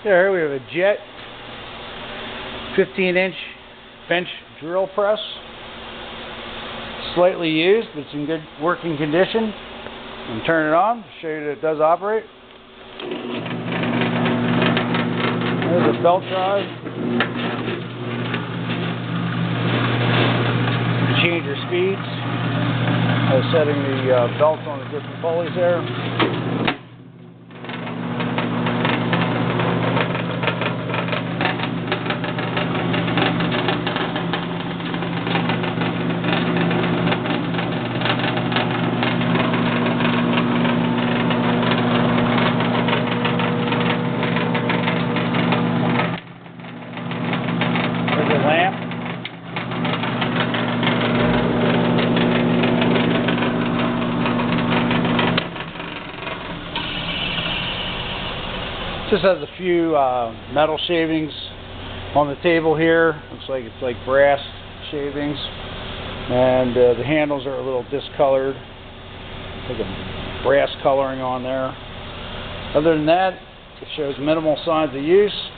There we have a Jet 15-inch bench drill press. Slightly used, but it's in good working condition. And turn it on to show you that it does operate. There's a belt drive. You can change your speeds by setting the belts on the different pulleys there. There's a lamp. This has a few metal shavings on the table here. Looks like it's like brass shavings, and the handles are a little discolored, like a brass coloring on there. Other than that, it shows minimal signs of use.